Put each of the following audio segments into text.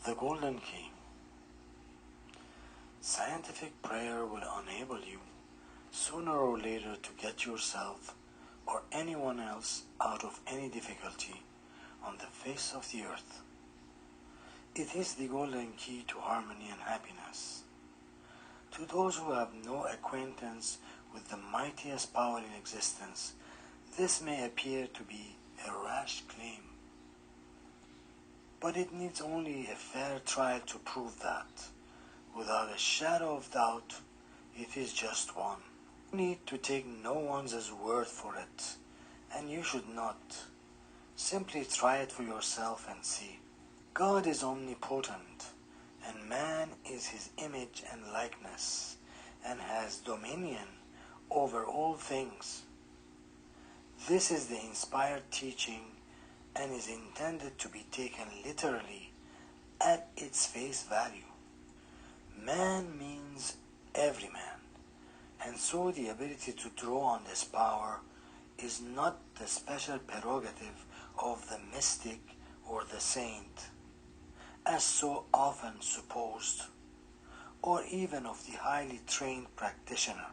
The Golden Key. Scientific prayer will enable you, sooner or later, to get yourself or anyone else out of any difficulty on the face of the earth. It is the golden key to harmony and happiness. To those who have no acquaintance with the mightiest power in existence, this may appear to be a rash claim. But it needs only a fair trial to prove that, without a shadow of doubt, it is just one. You need to take no one's word for it, and you should not. Simply try it for yourself and see. God is omnipotent, and man is his image and likeness, and has dominion over all things. This is the inspired teaching and is intended to be taken literally at its face value. Man means every man, and so the ability to draw on this power is not the special prerogative of the mystic or the saint, as so often supposed, or even of the highly trained practitioner.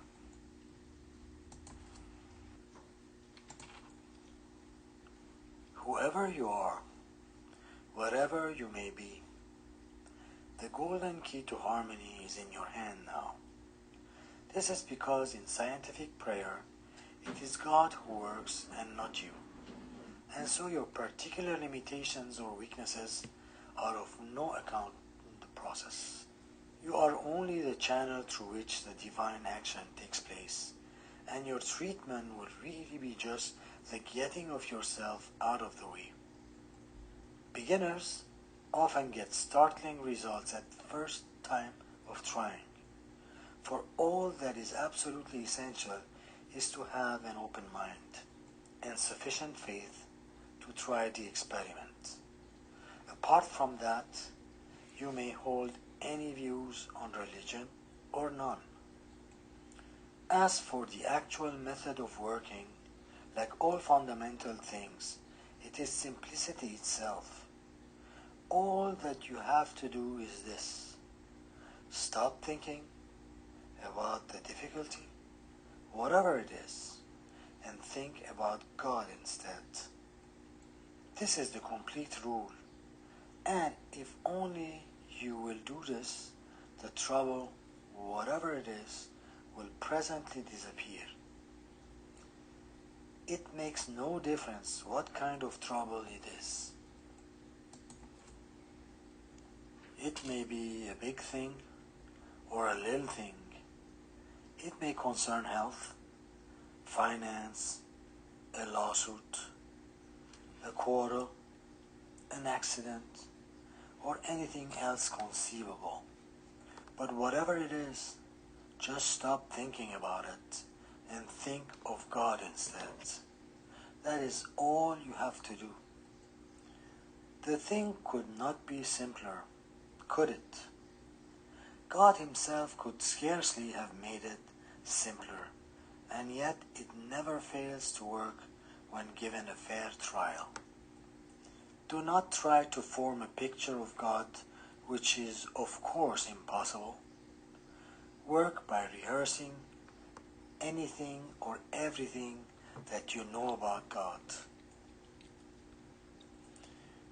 Whoever you are, wherever you may be, the golden key to harmony is in your hand now. This is because in scientific prayer, it is God who works and not you, and so your particular limitations or weaknesses are of no account in the process. You are only the channel through which the divine action takes place, and your treatment will really be just the getting of yourself out of the way. Beginners often get startling results at the first time of trying, for all that is absolutely essential is to have an open mind and sufficient faith to try the experiment. Apart from that, you may hold any views on religion or none. As for the actual method of working, like all fundamental things, it is simplicity itself. All that you have to do is this: stop thinking about the difficulty, whatever it is, and think about God instead. This is the complete rule, and if only you will do this, the trouble, whatever it is, will presently disappear. It makes no difference what kind of trouble it is. It may be a big thing or a little thing. It may concern health, finance, a lawsuit, a quarrel, an accident, or anything else conceivable. But whatever it is, just stop thinking about it and think of God instead. That is all you have to do. The thing could not be simpler, could it? God himself could scarcely have made it simpler, and yet it never fails to work when given a fair trial. Do not try to form a picture of God, which is of course impossible. Work by rehearsing anything or everything that you know about God.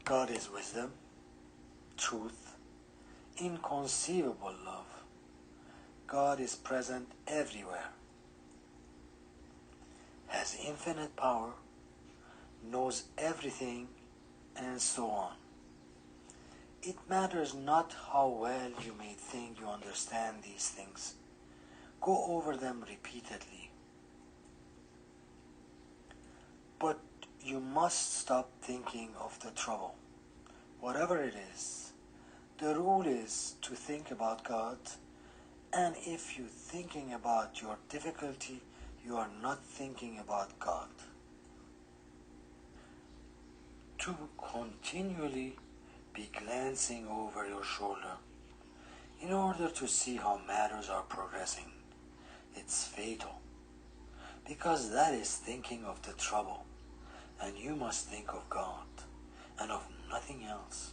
God is wisdom, truth, inconceivable love. God is present everywhere, has infinite power, knows everything, and so on. It matters not how well you may think you understand these things. Go over them repeatedly. But you must stop thinking of the trouble, whatever it is. The rule is to think about God, and if you're thinking about your difficulty, you are not thinking about God. To continually be glancing over your shoulder in order to see how matters are progressing, it's fatal, because that is thinking of the trouble, and you must think of God and of nothing else.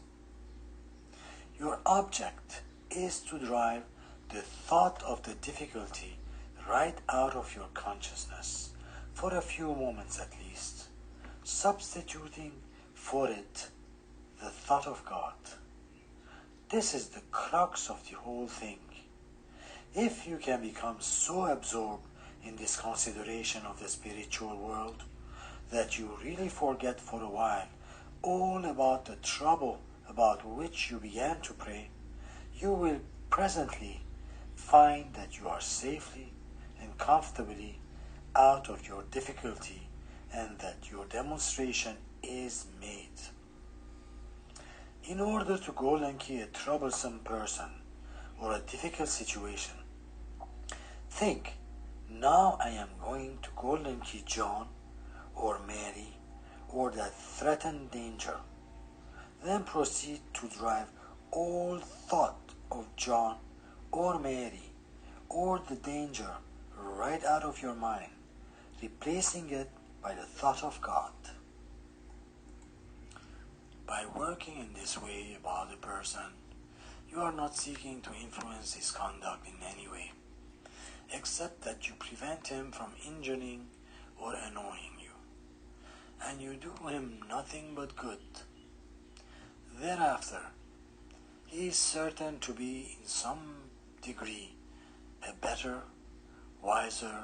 object is to drive the thought of the difficulty right out of your consciousness, for a few moments at least, substituting for it the thought of God. This is the crux of the whole thing. If you can become so absorbed in this consideration of the spiritual world that you really forget for a while all about the trouble about which you began to pray, you will presently find that you are safely and comfortably out of your difficulty and that your demonstration is made. In order to golden key a troublesome person or a difficult situation, think, now I am going to golden key John or Mary or that threatened danger. Then proceed to drive all thought of John or Mary or the danger right out of your mind, replacing it by the thought of God. By working in this way about a person, you are not seeking to influence his conduct in any way, except that you prevent him from injuring or annoying you, and you do him nothing but good. Thereafter, he is certain to be in some degree a better, wiser,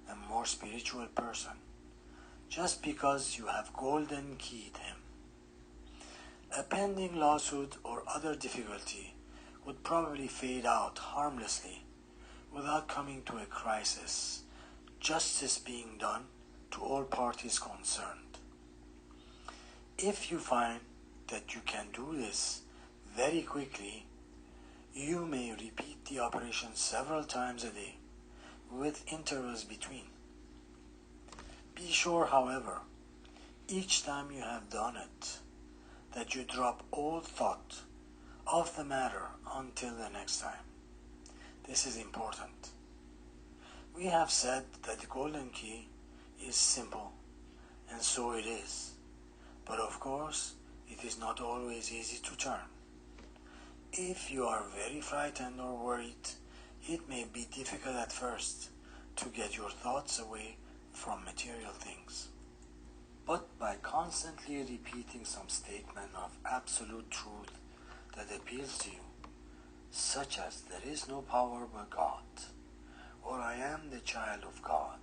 and more spiritual person, just because you have golden keyed him. A pending lawsuit or other difficulty would probably fade out harmlessly without coming to a crisis, justice being done to all parties concerned. If you find that you can do this very quickly, you may repeat the operation several times a day, with intervals between. Be sure, however, each time you have done it, that you drop all thought of the matter until the next time. This is important. We have said that the golden key is simple, and so it is. But of course, it is not always easy to turn. If you are very frightened or worried, it may be difficult at first to get your thoughts away from material things. But by constantly repeating some statement of absolute truth that appeals to you, such as there is no power but God, or I am the child of God,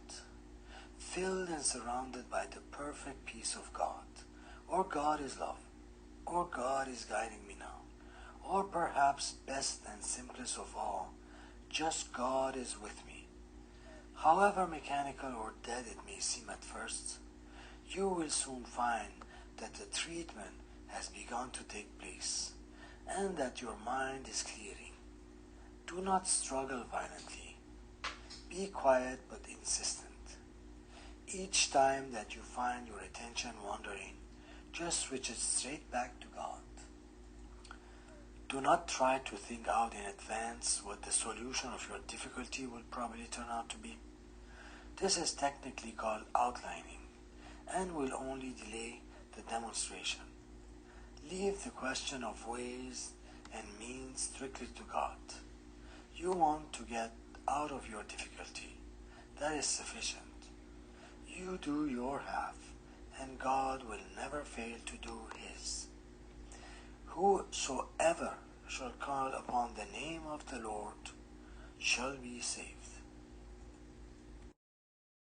filled and surrounded by the perfect peace of God, or God is love, or God is guiding me now, or perhaps best and simplest of all, just God is with me. However mechanical or dead it may seem at first, you will soon find that the treatment has begun to take place, and that your mind is clearing. Do not struggle violently. Be quiet but insistent. Each time that you find your attention wandering, just switch it straight back to God. Do not try to think out in advance what the solution of your difficulty will probably turn out to be. This is technically called outlining, and will only delay the demonstration. Leave the question of ways and means strictly to God. You want to get out of your difficulty. That is sufficient. You do your half, and God will never fail to do his. Whosoever shall call upon the name of the Lord shall be saved.